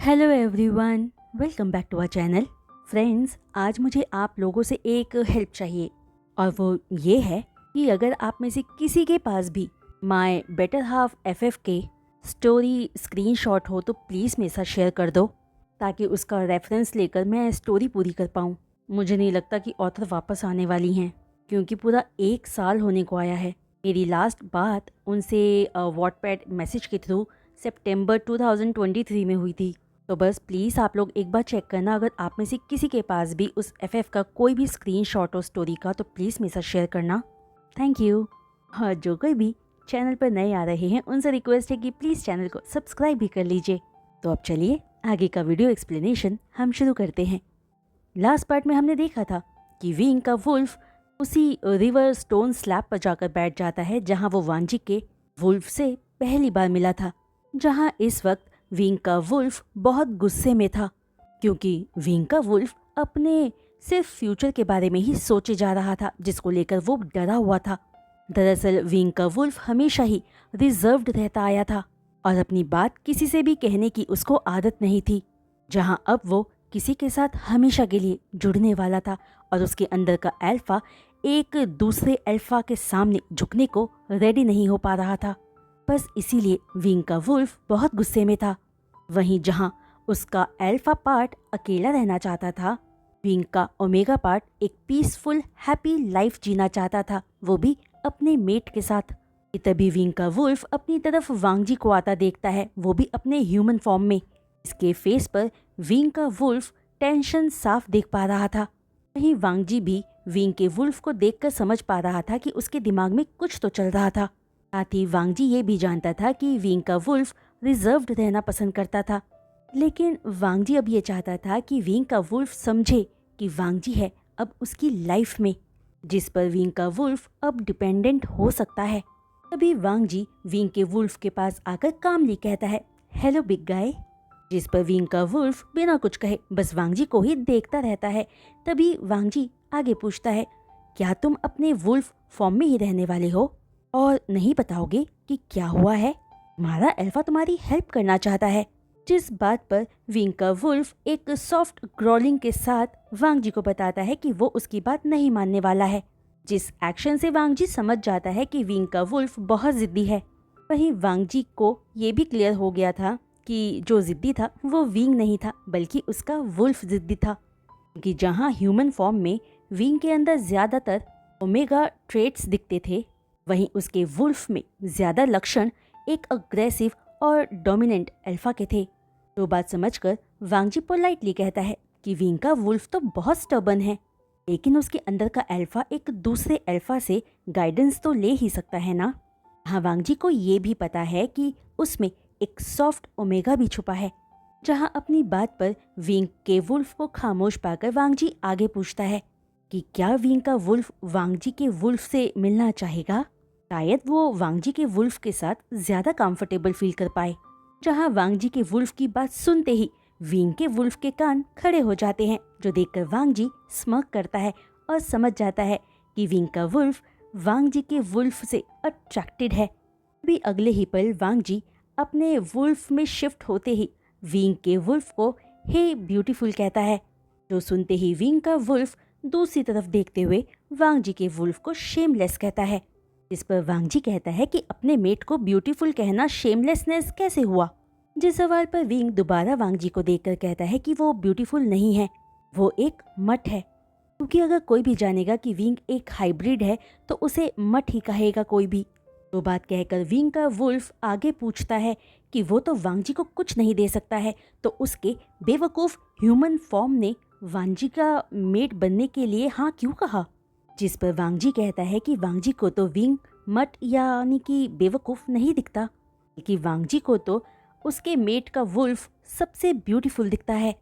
Hello everyone, welcome back to our channel. Friends, आज मुझे आप लोगों से एक हेल्प चाहिए और वो ये है कि अगर आप में से किसी के पास भी माय बेटर हाफ एफएफ के स्टोरी स्क्रीनशॉट हो तो प्लीज़ मेरे साथ शेयर कर दो ताकि उसका रेफरेंस लेकर मैं स्टोरी पूरी कर पाऊँ। मुझे नहीं लगता कि ऑथर वापस आने वाली हैं क्योंकि पूरा 1 साल होने को आया है। मेरी लास्ट बात उनसे वॉटपैड मैसेज के थ्रू सितंबर 2023 में हुई थी। तो बस प्लीज़ आप लोग एक बार चेक करना, अगर आप में से किसी के पास भी उस एफएफ का कोई भी स्क्रीनशॉट हो स्टोरी का तो प्लीज़ मेरे साथ शेयर करना। Thank you. और जो कोई भी चैनल पर नए आ रहे हैं उनसे रिक्वेस्ट है कि प्लीज़ चैनल को सब्सक्राइब भी कर लीजिए। तो अब चलिए आगे का वीडियो एक्सप्लेनेशन हम शुरू करते हैं। लास्ट पार्ट में हमने देखा था कि विंग का वुल्फ उसी रिवर स्टोन स्लैब पर जाकर बैठ जाता है जहाँ वो वांजी के वुल्फ से पहली बार मिला था, जहाँ इस वक्त विंग का वुल्फ बहुत गुस्से में था क्योंकि विंग का वुल्फ अपने सिर्फ फ्यूचर के बारे में ही सोचे जा रहा था जिसको लेकर वो डरा हुआ था। दरअसल विंग का वुल्फ हमेशा ही रिजर्व्ड रहता आया था और अपनी बात किसी से भी कहने की उसको आदत नहीं थी, जहां अब वो किसी के साथ हमेशा के लिए जुड़ने वाला था और उसके अंदर का अल्फा एक दूसरे अल्फा के सामने झुकने को रेडी नहीं हो पा रहा था। बस इसीलिए विंग का वुल्फ बहुत गुस्से में था। वहीं जहां उसका अल्फा पार्ट अकेला रहना चाहता था, विंग का ओमेगा पार्ट एक पीसफुल हैप्पी लाइफ जीना चाहता था, वो भी अपने मेट के साथ। तभी विंग का वुल्फ अपनी तरफ वांगजी को आता देखता है, वो भी अपने ह्यूमन फॉर्म में। इसके फेस पर विंग का वुल्फ टेंशन साफ देख पा रहा था। वहीं वांगजी भी विंग के वुल्फ को देखकर समझ पा रहा था कि उसके दिमाग में कुछ तो चल रहा था। साथ ही वांगजी ये भी जानता था कि विंग का वुल्फ रिजर्व्ड रहना पसंद करता था, लेकिन वांगजी अब ये चाहता था कि विंग का वुल्फ समझे कि वांगजी है अब उसकी लाइफ में, जिस पर विंग का वुल्फ अब डिपेंडेंट हो सकता है। तभी वांगजी विंग के वुल्फ के पास आकर कामली कहता है, हेलो बिग गाय, जिस पर विंग का वुल्फ बिना कुछ कहे बस वांगजी को ही देखता रहता है। तभी वांगजी आगे पूछता है, क्या तुम अपने वुल्फ फॉर्म में ही रहने वाले हो और नहीं बताओगे कि क्या हुआ है? तुम्हारा अल्फा तुम्हारी हेल्प करना चाहता है। जिस बात पर विंग का वुल्फ एक सॉफ्ट ग्रोलिंग के साथ वांगजी को बताता है कि वो उसकी बात नहीं मानने वाला है, जिस एक्शन से वांगजी समझ जाता है कि विंग का वुल्फ बहुत जिद्दी है। वहीं वांगजी को ये भी क्लियर हो गया था कि जो जिद्दी था वो विंग नहीं था बल्कि उसका वुल्फ जिद्दी था, क्योंकि जहाँ ह्यूमन फॉर्म में विंग के अंदर ज़्यादातर ओमेगा ट्रेट्स दिखते थे, वहीं उसके वुल्फ में ज़्यादा लक्षण एक अग्रेसिव और डोमिनेंट अल्फा के थे। तो बात समझकर वांगजी पोलाइटली कहता है कि विंग का वुल्फ तो बहुत स्टबर्न है, लेकिन उसके अंदर का अल्फा एक दूसरे अल्फा से गाइडेंस तो ले ही सकता है ना। हाँ, वांगजी को ये भी पता है कि उसमें एक सॉफ्ट ओमेगा भी छुपा है। जहाँ अपनी बात पर विंग के वुल्फ को खामोश पाकर वांगजी आगे पूछता है कि क्या विंग का वुल्फ वांगजी के वुल्फ से मिलना चाहेगा। शायद वो वांगजी के वुल्फ के साथ ज्यादा कंफर्टेबल फील कर पाए। जहां वांगजी के वुल्फ की बात सुनते ही विंग के वुल्फ के कान खड़े हो जाते हैं, जो देखकर वांगजी स्मर्क करता है और समझ जाता है कि विंग का वुल्फ वांगजी के वुल्फ से अट्रैक्टेड है। अभी अगले ही पल वांगजी अपने वुल्फ में शिफ्ट होते ही विंग के वुल्फ को हे ब्यूटीफुल कहता है, जो सुनते ही विंग का वुल्फ दूसरी तरफ देखते हुए वांगजी के वुल्फ को शेमलेस कहता है। जिस पर वांगजी कहता है कि अपने मेट को ब्यूटीफुल कहना शेमलेसनेस कैसे हुआ। जिस सवाल पर विंग दोबारा वांगजी को देखकर कहता है कि वो ब्यूटीफुल नहीं है, वो एक मट है, क्योंकि अगर कोई भी जानेगा कि विंग एक हाइब्रिड है तो उसे मट ही कहेगा कोई भी। तो बात कहकर विंग का वुल्फ आगे पूछता है कि वो तो वांगजी को कुछ नहीं दे सकता है, तो उसके बेवकूफ़ ह्यूमन फॉर्म ने वांगजी का मेट बनने के लिए हाँ क्यों कहा। जिस पर वांगजी कहता है कि वांगजी को तो विंग मट यानी कि बेवकूफ़ नहीं दिखता, बल्कि वांगजी को तो उसके मेट का वुल्फ सबसे ब्यूटीफुल दिखता है।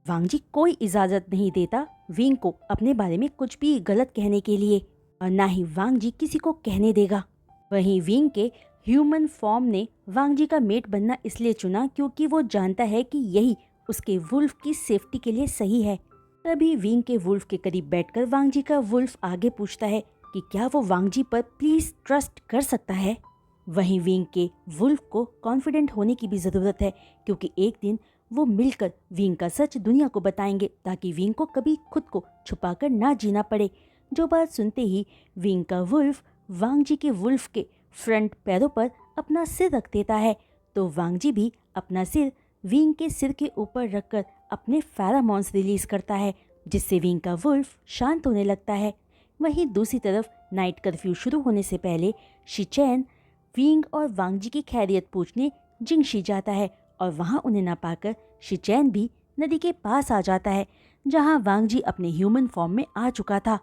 वांगजी कोई इजाज़त नहीं देता विंग को अपने बारे में कुछ भी गलत कहने के लिए, और ना ही वांगजी किसी को कहने देगा। वहीं विंग के ह्यूमन फॉर्म ने वांगजी का मेट बनना इसलिए चुना क्योंकि वो जानता है कि यही उसके वुल्फ की सेफ्टी के लिए सही है। तभी विंग के वुल्फ के करीब बैठकर वांगजी का वुल्फ आगे पूछता है कि क्या वो वांगजी पर प्लीज ट्रस्ट कर सकता है। वहीं विंग के वुल्फ को कॉन्फिडेंट होने की भी ज़रूरत है, क्योंकि एक दिन वो मिलकर विंग का सच दुनिया को बताएंगे ताकि विंग को कभी खुद को छुपाकर ना जीना पड़े। जो बात सुनते ही विंग का वुल्फ वांग जी के वुल्फ के फ्रंट पैरों पर अपना सिर रख देता है, तो वांग जी भी अपना सिर विंग के सिर के ऊपर रखकर अपने फेरामोन्स रिलीज करता है, जिससे विंग का वुल्फ शांत होने लगता है। वहीं दूसरी तरफ नाइट कर्फ्यू शुरू होने से पहले शिचैन विंग और वांग जी की खैरियत पूछने जिंगशी जाता है और वहां उन्हें ना पाकर शिचैन भी नदी के पास आ जाता है, जहां वांग जी अपने ह्यूमन फॉर्म में आ चुका था।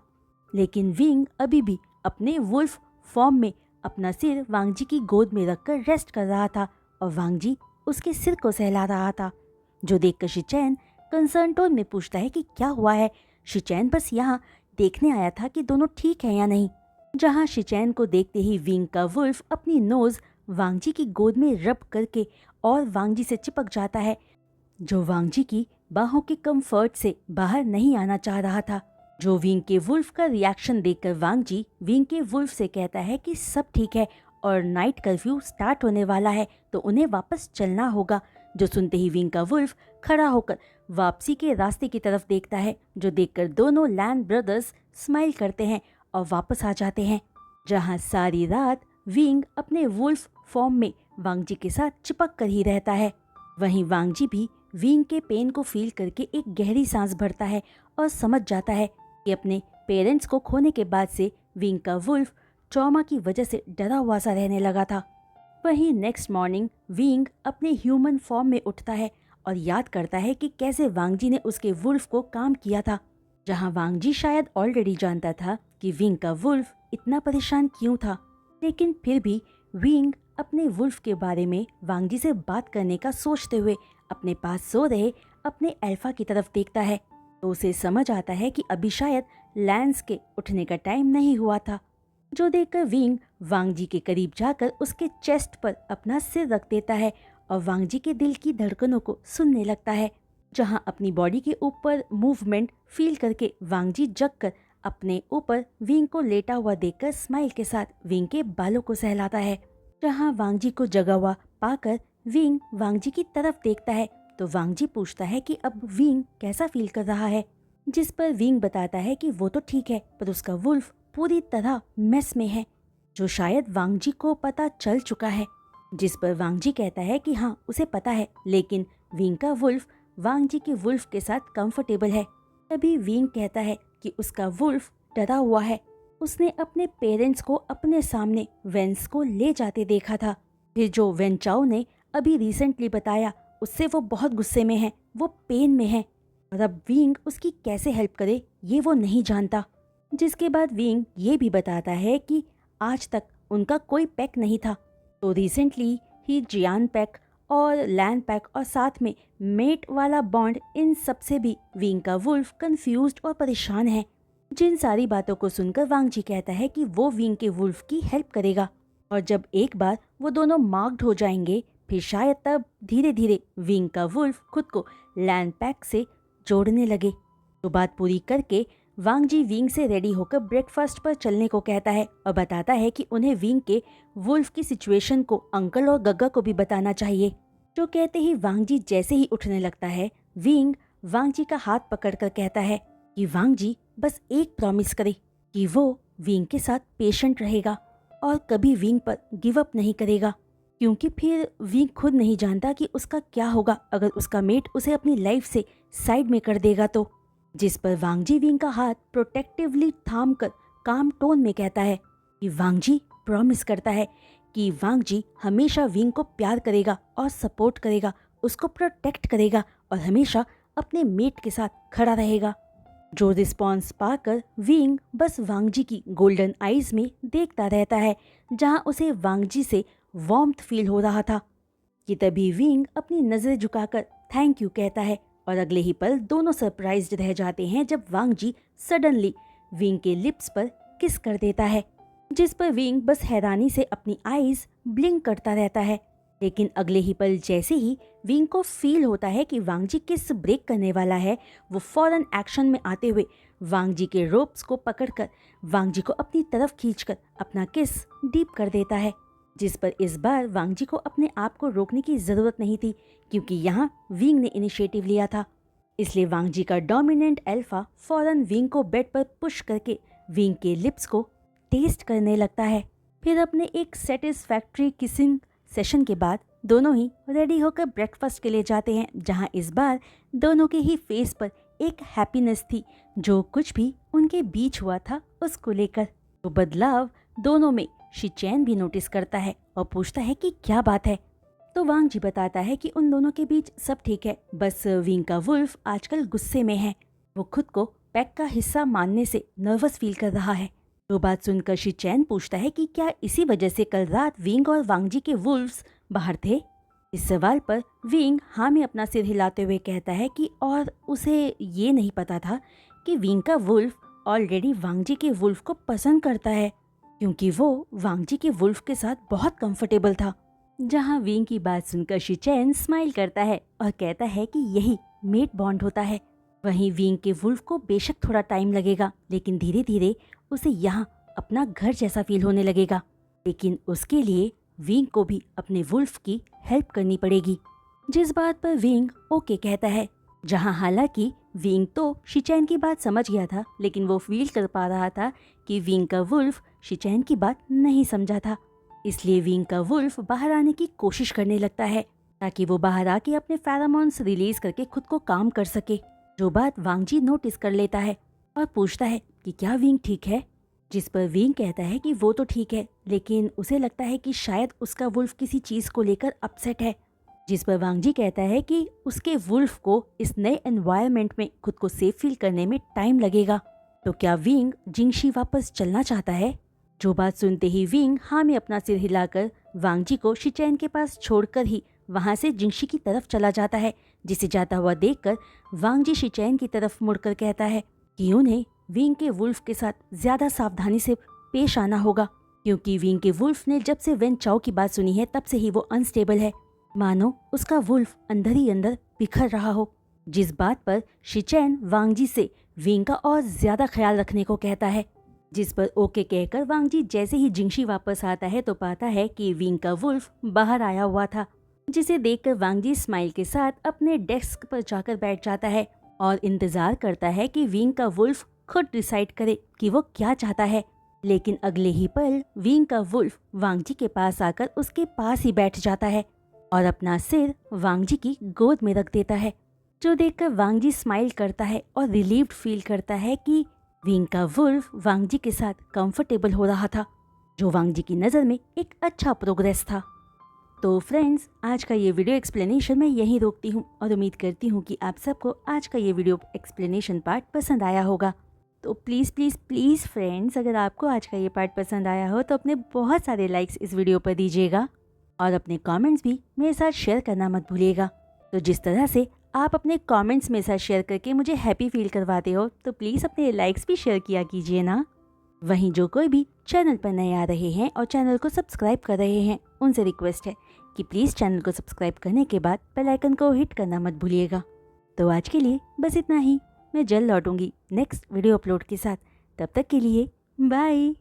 लेकिन विंग अभी भी अपने वुल्फ फॉर्म में अपना सिर वांग जी की गोद में रखकर रेस्ट कर रहा था और वांग जी उसके सिर को सहला रहा था, जो देखकर शिचैन कंसर्न टोन में पूछता है कि क्या हुआ है। शिचैन बस यहाँ देखने आया था कि दोनों ठीक है या नहीं। जहाँ शिचैन को देखते ही विंग का वुल्फ अपनी नोज वांग जी की गोद में रब करके और वांग जी से चिपक जाता है, जो वांग जी की बाहों के कंफर्ट से बाहर नहीं आना चाह रहा था। जो विंग के वुल्फ का रिएक्शन देखकर वांग जी विंग के वुल्फ से कहता है कि सब ठीक है और नाइट कर्फ्यू स्टार्ट होने वाला है, तो उन्हें वापस चलना होगा। जो सुनते ही विंग का वुल्फ खड़ा होकर वापसी के रास्ते की तरफ देखता है, जो देखकर दोनों लैंड ब्रदर्स स्माइल करते हैं और वापस आ जाते हैं, जहां सारी रात विंग अपने वुल्फ फॉर्म में वांग जी के साथ चिपक कर ही रहता है। वहीं वांग जी भी विंग के पेन को फील करके एक गहरी सांस भरता है और समझ जाता है कि अपने पेरेंट्स को खोने के बाद से विंग का वुल्फ ट्रॉमा की वजह से डरा हुआ सा रहने लगा था। वहीं नेक्स्ट मॉर्निंग विंग अपने ह्यूमन फॉर्म में उठता है और याद करता है कि कैसे वांग जी ने उसके वुल्फ को काम किया था, जहां वांग जी शायद ऑलरेडी जानता था कि विंग का वुल्फ इतना परेशान क्यों था। लेकिन फिर भी विंग अपने वुल्फ के बारे में वांग जी से बात करने का सोचते हुए अपने पास सो रहे अपने अल्फा की तरफ देखता है, तो उसे समझ आता है कि अभी शायद लैंस के उठने का टाइम नहीं हुआ था। जो देखकर विंग वांग जी के करीब जाकर उसके चेस्ट पर अपना सिर रख देता है और वांग जी के दिल की धड़कनों को सुनने लगता है, जहां अपनी बॉडी के ऊपर मूवमेंट फील करके वांग जी जग कर अपने ऊपर विंग को लेटा हुआ देखकर स्माइल के साथ विंग के बालों को सहलाता है। जहां वांग जी को जगा हुआ पाकर विंग वांग जी की तरफ देखता है, तो वांग जी पूछता है कि अब विंग कैसा फील कर रहा है, जिस पर विंग बताता है कि वो तो ठीक है पर उसका वुल्फ पूरी तरह मेस में है, जो शायद वांग जी को पता चल चुका है। जिस पर वांग जी कहता है कि हाँ उसे पता है, लेकिन विंग का वुल्फ वांग जी के वुल्फ के साथ कंफर्टेबल है। तभी विंग कहता है कि उसका वुल्फ डरा हुआ है, उसने अपने पेरेंट्स को अपने सामने वेंस को ले जाते देखा था। फिर जो वेन चाओ ने अभी रिसेंटली बताया उससे वो बहुत गुस्से में है, वो पेन में है और अब विंग उसकी कैसे हेल्प करे ये वो नहीं जानता। जिसके बाद विंग ये भी बताता है कि आज तक उनका कोई पैक नहीं था, तो रिसेंटली ही जियान पैक और लैंड पैक और साथ में मेट वाला बॉन्ड, इन सब से भी विंग का वुल्फ कंफ्यूज्ड और परेशान है। जिन सारी बातों को सुनकर वांग जी कहता है कि वो विंग के वुल्फ की हेल्प करेगा और जब एक बार वो दोनों मार्क्ड हो जाएंगे फिर शायद तब धीरे धीरे विंग का वुल्फ खुद को लैंड पैक से जोड़ने लगे। तो बात पूरी करके वांग जी विंग से रेडी होकर ब्रेकफास्ट पर चलने को कहता है और बताता है कि उन्हें विंग के वुल्फ की सिचुएशन को अंकल और गग्गा को भी बताना चाहिए। जो कहते ही वांग जी जैसे ही उठने लगता है, विंग वांग जी का हाथ पकड़कर कहता है कि वांग जी बस एक प्रॉमिस करे कि वो विंग के साथ पेशेंट रहेगा और कभी विंग पर गिव अप नहीं करेगा, क्योंकि फिर विंग खुद नहीं जानता कि उसका क्या होगा अगर उसका मेट उसे अपनी लाइफ से साइड में कर देगा तो। जिस पर वांग जी विंग का हाथ प्रोटेक्टिवली थाम कर काम टोन में कहता है कि वांग जी प्रॉमिस करता है कि वांग जी हमेशा विंग को प्यार करेगा और सपोर्ट करेगा, उसको प्रोटेक्ट करेगा और हमेशा अपने मेट के साथ खड़ा रहेगा। जो रिस्पॉन्स पाकर विंग बस वांग जी की गोल्डन आईज में देखता रहता है, जहां उसे वांग जी से वार्मथ फील हो रहा था कि तभी विंग अपनी नजरें झुकाकर थैंक यू कहता है और अगले ही पल दोनों सरप्राइज्ड रह जाते हैं जब वांग जी सडनली विंग के लिप्स पर किस कर देता है, जिस पर विंग बस हैरानी से अपनी आईज ब्लिंक करता रहता है। लेकिन अगले ही पल जैसे ही विंग को फील होता है कि वांग जी किस ब्रेक करने वाला है, वो फौरन एक्शन में आते हुए वांग जी के रोप्स को पकड़कर वांग जी को अपनी तरफ खींचकर अपना किस डीप कर देता है। जिस पर इस बार वांगजी को अपने आप को रोकने की जरूरत नहीं थी, क्योंकि यहाँ विंग ने इनिशिएटिव लिया था। इसलिए वांगजी का डोमिनेंट अल्फा फौरन विंग को बेड पर पुश करके विंग के लिप्स को टेस्ट करने लगता है। फिर अपने एक सेटिस्फैक्ट्री किसिंग सेशन के बाद दोनों ही रेडी होकर ब्रेकफास्ट के लिए जाते हैं, जहां इस बार दोनों के ही फेस पर एक हैप्पीनेस थी, जो कुछ भी उनके बीच हुआ था उसको लेकर। तो बदलाव दोनों में शिचैन भी नोटिस करता है और पूछता है कि क्या बात है। तो वांगजी बताता है कि उन दोनों के बीच सब ठीक है, बस विंग का वुल्फ आजकल गुस्से में है। वो खुद को पैक का हिस्सा मानने से नर्वस फील कर रहा है। तो बात सुनकर शिचैन पूछता है कि क्या इसी वजह से कल रात विंग और वांगजी के वुल्फ्स बाहर थे। इस सवाल पर विंग हाँ में अपना सिर हिलाते हुए कहता है कि और उसे ये नहीं पता था कि विंग का वुल्फ ऑलरेडी वांगजी के वुल्फ को पसंद करता है, क्योंकि वो वांगजी के वुल्फ के साथ बहुत कंफर्टेबल था। जहाँ विंग की बात सुनकर शिचैन स्माइल करता है और कहता है कि यही मेट बॉन्ड होता है। वहीं विंग के वुल्फ को बेशक थोड़ा टाइम लगेगा, लेकिन धीरे धीरे उसे यहाँ अपना घर जैसा फील होने लगेगा। लेकिन उसके लिए विंग को भी अपने वुल्फ की हेल्प करनी पड़ेगी, जिस बात पर विंग ओके कहता है। जहाँ हालांकि विंग तो शिचैन की बात समझ गया था, लेकिन वो फील कर पा रहा था कि विंग का वुल्फ शिचैन की बात नहीं समझा था। इसलिए विंग का वुल्फ बाहर आने की कोशिश करने लगता है, ताकि वो बाहर आके अपने फेरोमोन्स रिलीज करके खुद को काम कर सके। जो बात वांगजी नोटिस कर लेता है और पूछता है कि क्या विंग ठीक है, जिस पर विंग कहता है कि वो तो ठीक है, लेकिन उसे लगता है कि शायद उसका वुल्फ किसी चीज को लेकर अपसेट है। जिस पर वांगजी कहता है कि उसके वुल्फ को इस नए एनवायरनमेंट में खुद को सेफ फील करने में टाइम लगेगा। तो क्या विंग जिंगशी वापस चलना चाहता है। जो बात सुनते ही विंग हाँ में अपना सिर हिलाकर वांगजी को शिचैन के पास छोड़कर ही वहां से जिंगशी की तरफ चला जाता है, जिसे जाता हुआ देखकर वांगजी शिचैन की तरफ मुड़कर कहता है कि उन्हें विंग के वुल्फ के साथ ज्यादा सावधानी से पेश आना होगा, क्योंकि विंग के वुल्फ ने जब से वेन चाओ की बात सुनी है तब से ही वो अनस्टेबल है, मानो उसका वुल्फ अंदर ही अंदर बिखर रहा हो। जिस बात पर शिचैन वांगजी से विंग का और ज्यादा ख्याल रखने को कहता है। जिस पर ओके कहकर वांगजी जैसे ही जिंगशी वापस आता है तो पाता है कि विंग का वुल्फ बाहर आया हुआ था, जिसे देखकर वांगजी स्माइल के साथ अपने डेस्क पर जाकर बैठ जाता है और इंतजार करता है कि विंग का वुल्फ खुद डिसाइड करे कि वो क्या चाहता है। लेकिन अगले ही पल विंग का वुल्फ वांगजी के पास आकर उसके पास ही बैठ जाता है और अपना सिर वांगजी की गोद में रख देता है, जो देखकर वांगजी स्माइल करता है और रिलीव्ड फील करता है कि विंग का वुल्फ वांगजी के साथ कंफर्टेबल हो रहा था, जो वांगजी की नज़र में एक अच्छा प्रोग्रेस था। तो फ्रेंड्स, आज का ये वीडियो एक्सप्लेनेशन मैं यहीं रोकती हूँ और उम्मीद करती हूँ कि आप सबको आज का ये वीडियो एक्सप्लेनेशन पार्ट पसंद आया होगा। तो प्लीज़ प्लीज़ प्लीज़ फ्रेंड्स, अगर आपको आज का ये पार्ट पसंद आया हो तो अपने बहुत सारे लाइक्स इस वीडियो पर दीजिएगा और अपने कमेंट्स भी मेरे साथ शेयर करना मत भूलिएगा। तो जिस तरह से आप अपने कमेंट्स मेरे साथ शेयर करके मुझे हैप्पी फील करवाते हो, तो प्लीज़ अपने लाइक्स भी शेयर किया कीजिए ना। वहीं जो कोई भी चैनल पर नए आ रहे हैं और चैनल को सब्सक्राइब कर रहे हैं, उनसे रिक्वेस्ट है कि प्लीज़ चैनल को सब्सक्राइब करने के बाद बेल आइकन को हिट करना मत भूलिएगा। तो आज के लिए बस इतना ही। मैं जल्द लौटूंगी नेक्स्ट वीडियो अपलोड के साथ। तब तक के लिए बाय।